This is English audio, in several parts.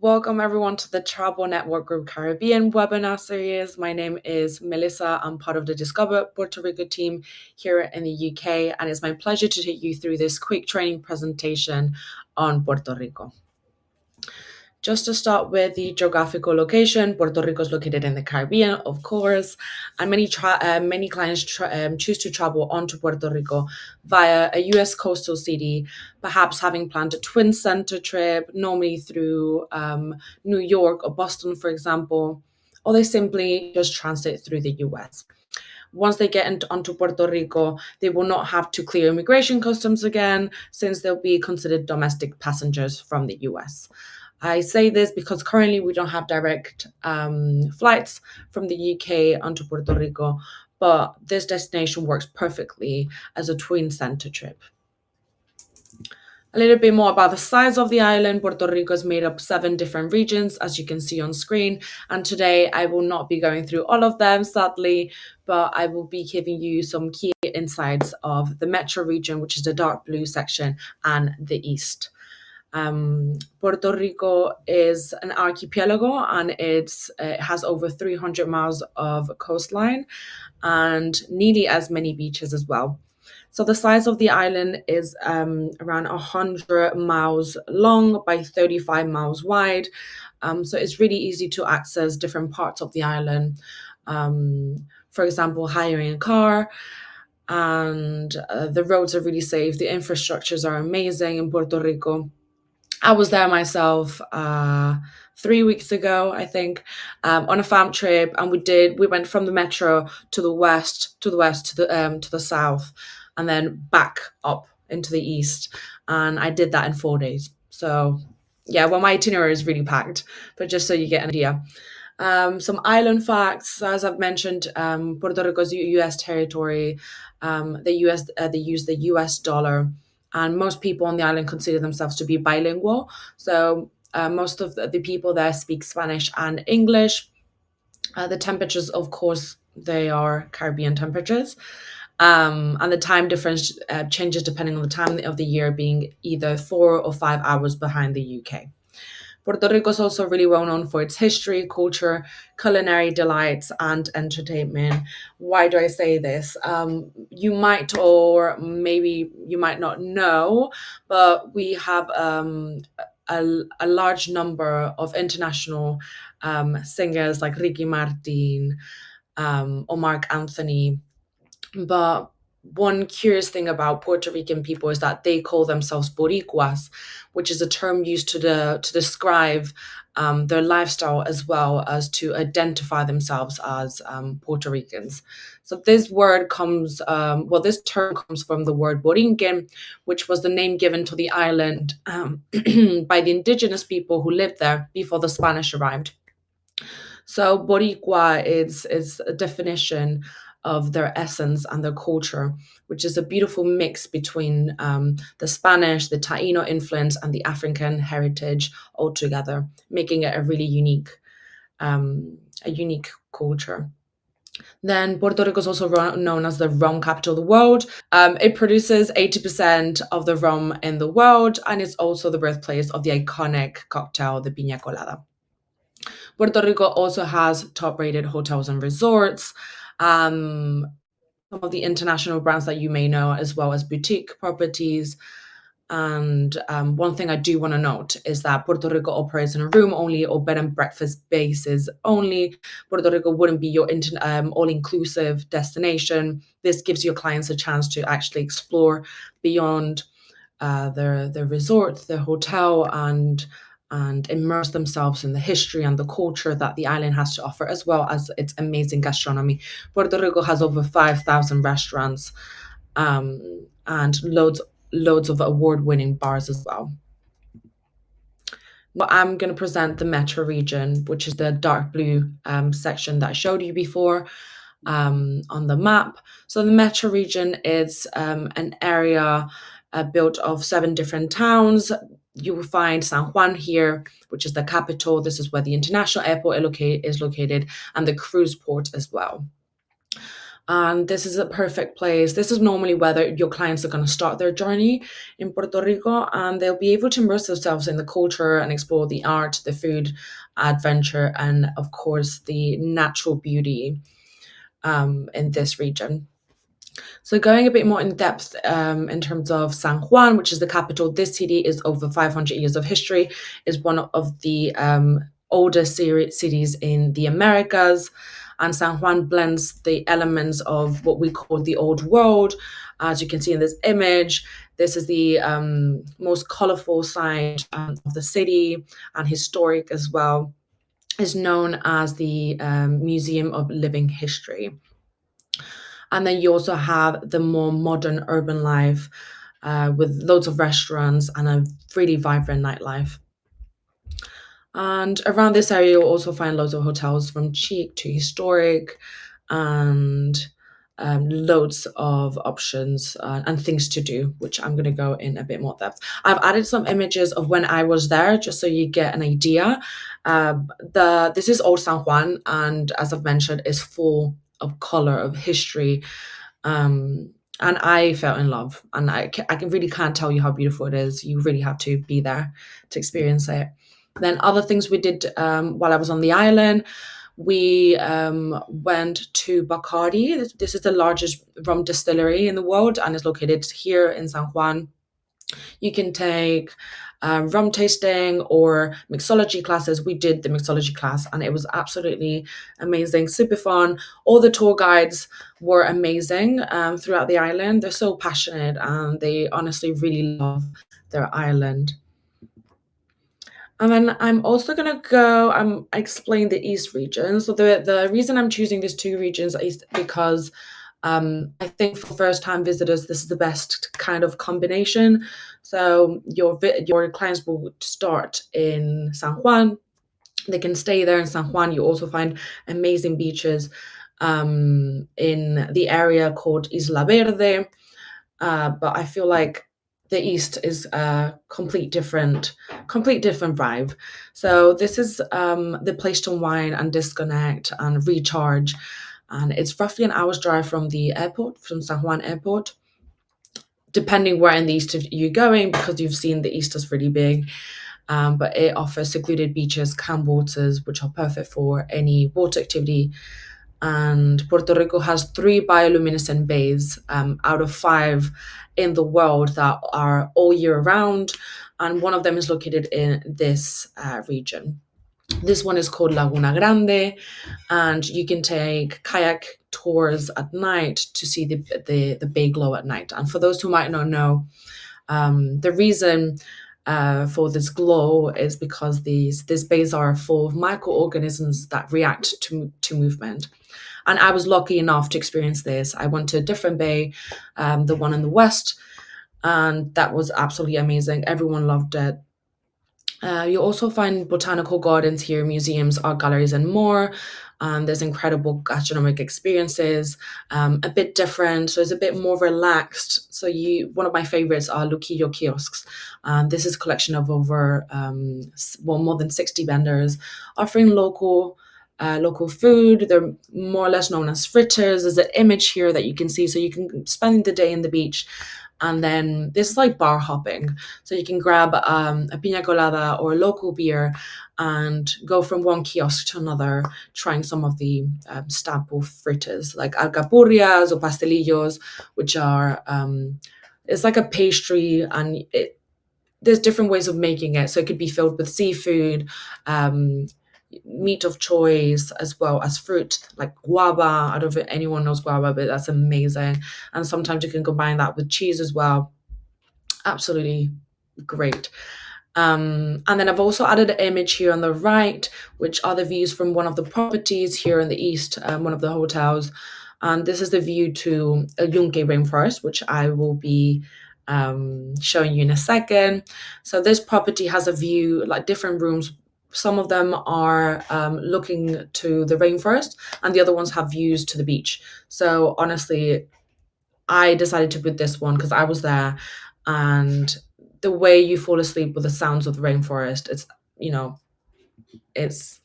Welcome everyone to the Travel Network Group Caribbean webinar series. My name is Melissa. I'm part of the Discover Puerto Rico team here in the UK, and it's my pleasure to take you through this quick training presentation on Puerto Rico. Just to start with the geographical location, Puerto Rico is located in the Caribbean, of course, and many clients choose to travel onto Puerto Rico via a U.S. coastal city, perhaps having planned a twin center trip, normally through New York or Boston, for example, or they simply just transit through the U.S. Once they get onto Puerto Rico, they will not have to clear immigration customs again, since they'll be considered domestic passengers from the US. I say this because currently we don't have direct flights from the UK onto Puerto Rico, but this destination works perfectly as a twin center trip. A little bit more about the size of the island. Puerto Rico is made up of 7 different regions, as you can see on screen. And today I will not be going through all of them, sadly, but I will be giving you some key insights of the metro region, which is the dark blue section, and the east. Puerto Rico is an archipelago, and it has over 300 miles of coastline and nearly as many beaches as well. So the size of the island is around 100 miles long by 35 miles wide. So it's really easy to access different parts of the island. For example, hiring a car, and the roads are really safe. The infrastructures are amazing in Puerto Rico. I was there myself 3 weeks ago, I think, on a farm trip, and we went from the metro to the west, to the south, and then back up into the east. And I did that in 4 days. So yeah, well, my itinerary is really packed, but just so you get an idea. Some island facts, as I've mentioned, Puerto Rico's U.S. territory. They use the U.S. dollar, and most people on the island consider themselves to be bilingual. So most of the people there speak Spanish and English. The temperatures, of course, they are Caribbean temperatures. And the time difference changes depending on the time of the year, being either 4 or 5 hours behind the UK. Puerto Rico is also really well known for its history, culture, culinary delights, and entertainment. Why do I say this? You might, or maybe you might not know, but we have a large number of international singers like Ricky Martin, or Mark Anthony. But one curious thing about Puerto Rican people is that they call themselves Boricuas, which is a term used to describe their lifestyle as well as to identify themselves as Puerto Ricans. So this this term comes from the word Borinquen, which was the name given to the island by the indigenous people who lived there before the Spanish arrived. So Boricua is a definition of their essence and their culture, which is a beautiful mix between the Spanish, the Taino influence, and the African heritage all together, making it a really unique culture. Then Puerto Rico is also known as the rum capital of the world. It produces 80% of the rum in the world, and it's also the birthplace of the iconic cocktail, the piña colada. Puerto Rico also has top-rated hotels and resorts, some of the international brands that you may know, as well as boutique properties. And one thing I do want to note is that Puerto Rico operates on a room-only or bed and breakfast basis only. Puerto Rico wouldn't be your all-inclusive destination. This gives your clients a chance to actually explore beyond their resort, their hotel, and immerse themselves in the history and the culture that the island has to offer, as well as its amazing gastronomy. Puerto Rico has over 5,000 restaurants, and loads of award-winning bars as well. Well, I'm going to present the metro region, which is the dark blue section that I showed you before on the map. So the metro region is an area built of 7 different towns. You will find San Juan here, which is the capital. This is where the international airport is located, and the cruise port as well. And this is a perfect place. This is normally where your clients are going to start their journey in Puerto Rico, and they'll be able to immerse themselves in the culture and explore the art, the food, adventure, and of course, the natural beauty in this region. So going a bit more in depth in terms of San Juan, which is the capital, this city is over 500 years of history, is one of the oldest cities in the Americas. And San Juan blends the elements of what we call the old world. As you can see in this image, this is the most colorful side of the city and historic as well. Is known as the Museum of Living History. And then you also have the more modern urban life with loads of restaurants and a really vibrant nightlife. And around this area, you'll also find loads of hotels from chic to historic and loads of options and things to do, which I'm going to go in a bit more depth. I've added some images of when I was there just so you get an idea. This is Old San Juan, and as I've mentioned, is full of color, of history. And I fell in love, and I can really can't tell you how beautiful it is. You really have to be there to experience it. Then other things we did while I was on the island, we went to Bacardi. This is the largest rum distillery in the world and is located here in San Juan. You can take rum tasting or mixology classes. We did the mixology class and it was absolutely amazing, super fun. All the tour guides were amazing throughout the island. They're so passionate and they honestly really love their island. And then I'm also gonna go explain the East region. So the reason I'm choosing these two regions is because I think for first time visitors, this is the best kind of combination. So your clients will start in San Juan. They can stay there in San Juan. You also find amazing beaches in the area called Isla Verde. But I feel like the East is a complete different vibe. So this is the place to unwind and disconnect and recharge. And it's roughly an hour's drive from the airport, from San Juan Airport, depending where in the East you're going, because you've seen the East is really big. But it offers secluded beaches, calm waters, which are perfect for any water activity. And Puerto Rico has three bioluminescent bays out of five in the world that are all year round. And one of them is located in this region. This one is called Laguna Grande, and you can take kayak tours at night to see the bay glow at night. And for those who might not know, the reason for this glow is because these bays are full of microorganisms that react to movement. And I was lucky enough to experience this. I went to a different bay, the one in the west, and that was absolutely amazing. Everyone loved it. You also find botanical gardens here, museums, art galleries, and more. There's incredible gastronomic experiences, a bit different, so it's a bit more relaxed. So one of my favorites are Luquillo kiosks. This is a collection of over, more than 60 vendors offering local food. They're more or less known as fritters. There's an image here that you can see, so you can spend the day in the beach. And then this is like bar hopping. So you can grab a pina colada or a local beer and go from one kiosk to another, trying some of the staple fritters like alcapurrias or pastelillos, which are, it's like a pastry and there's different ways of making it. So it could be filled with seafood, meat of choice, as well as fruit like guava. I don't think anyone knows guava, but that's amazing. And sometimes you can combine that with cheese as well. Absolutely great. And then I've also added an image here on the right, which are the views from one of the properties here in the east, one of the hotels. And this is the view to El Yunque rainforest, which I will be showing you in a second. So this property has a view, like different rooms. Some of them are looking to the rainforest, and the other ones have views to the beach. So honestly, I decided to put this one because I was there, and the way you fall asleep with the sounds of the rainforest, it's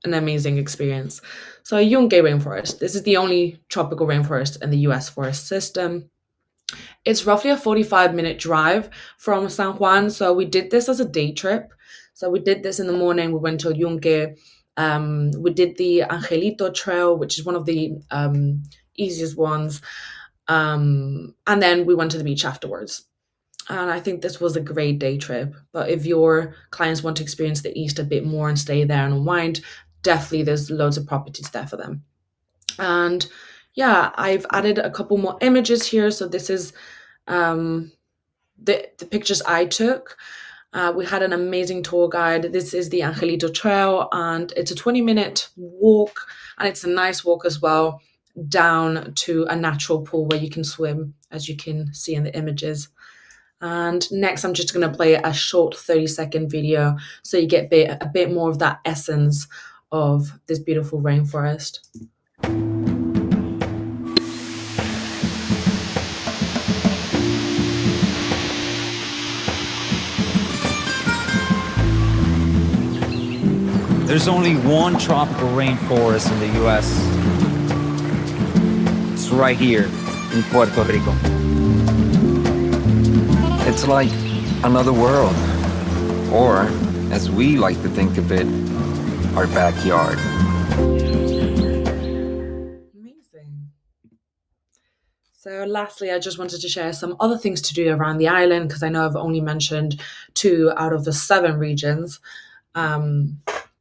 an amazing experience. So Yunge rainforest. This is the only tropical rainforest in the US forest system. It's roughly a 45-minute drive from San Juan. So we did this as a day trip. So we did this in the morning. We went to Yunque. We did the Angelito Trail, which is one of the easiest ones. And then we went to the beach afterwards. And I think this was a great day trip. But if your clients want to experience the East a bit more and stay there and unwind, definitely there's loads of properties there for them. And yeah, I've added a couple more images here. So this is um, the pictures I took. We had an amazing tour guide. This is the Angelito Trail, and it's a 20-minute walk, and it's a nice walk as well down to a natural pool where you can swim, as you can see in the images. And next, I'm just going to play a short 30-second video so you get a bit more of that essence of this beautiful rainforest. There's only one tropical rainforest in the US. It's right here in Puerto Rico. It's like another world, or, as we like to think of it, our backyard. Amazing. So lastly, I just wanted to share some other things to do around the island because I know I've only mentioned 2 out of the 7 regions.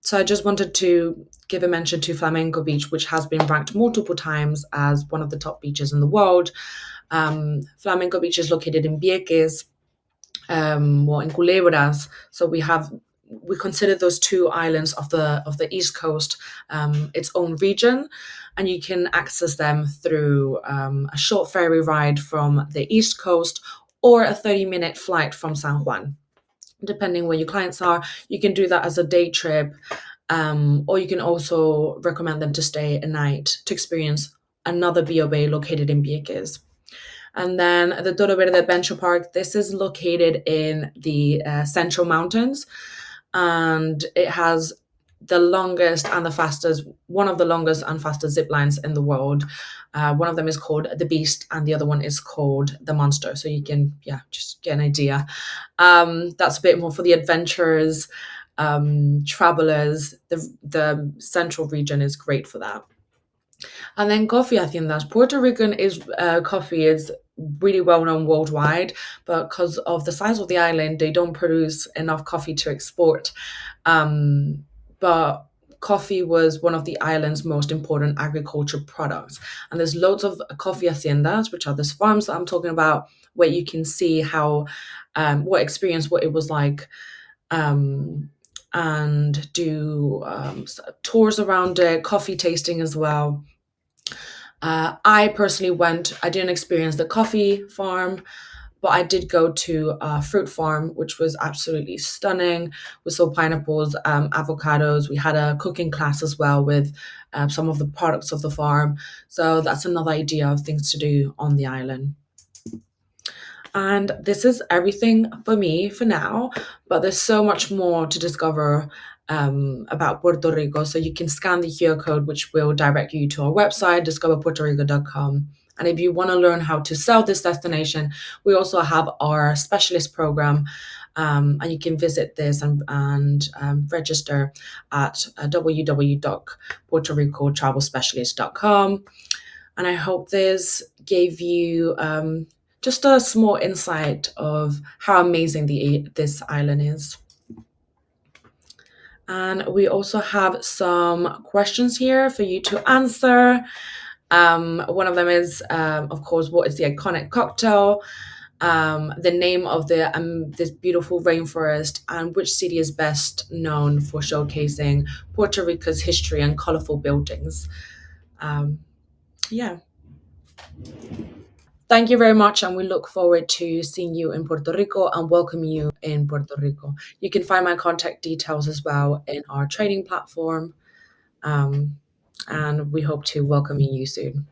So I just wanted to give a mention to Flamenco Beach, which has been ranked multiple times as one of the top beaches in the world. Flamenco Beach is located in Vieques, well, in Culebras. So we consider those 2 islands of the East Coast its own region, and you can access them through a short ferry ride from the East Coast or a 30-minute flight from San Juan. Depending where your clients are, you can do that as a day trip, or you can also recommend them to stay a night to experience another BOB located in Vieques. And then the Toro Verde Adventure Park, this is located in the Central Mountains, and it has the longest and the fastest, one of the longest and fastest zip lines in the world. One of them is called the Beast, and the other one is called the Monster. So you can, just get an idea. That's a bit more for the adventurers, travelers. The central region is great for that. And then coffee haciendas. Puerto Rican coffee is really well known worldwide, but because of the size of the island, they don't produce enough coffee to export. But coffee was one of the island's most important agriculture products. And there's loads of coffee haciendas, which are these farms that I'm talking about, where you can see how, what it was like, and do tours around it, coffee tasting as well. I personally I didn't experience the coffee farm, but I did go to a fruit farm, which was absolutely stunning. We saw pineapples, avocados. We had a cooking class as well with some of the products of the farm. So that's another idea of things to do on the island. And this is everything for me for now, but there's so much more to discover about Puerto Rico. So you can scan the QR code, which will direct you to our website, discoverpuertorico.com. And if you want to learn how to sell this destination, we also have our specialist program. And you can visit this and register at www.puertoricotravelspecialist.com. And I hope this gave you just a small insight of how amazing this island is. And we also have some questions here for you to answer. One of them is, of course, what is the iconic cocktail? The name of this beautiful rainforest, and which city is best known for showcasing Puerto Rico's history and colorful buildings. Yeah. Thank you very much, and we look forward to seeing you in Puerto Rico and welcoming you in Puerto Rico. You can find my contact details as well in our training platform, and we hope to welcome you soon.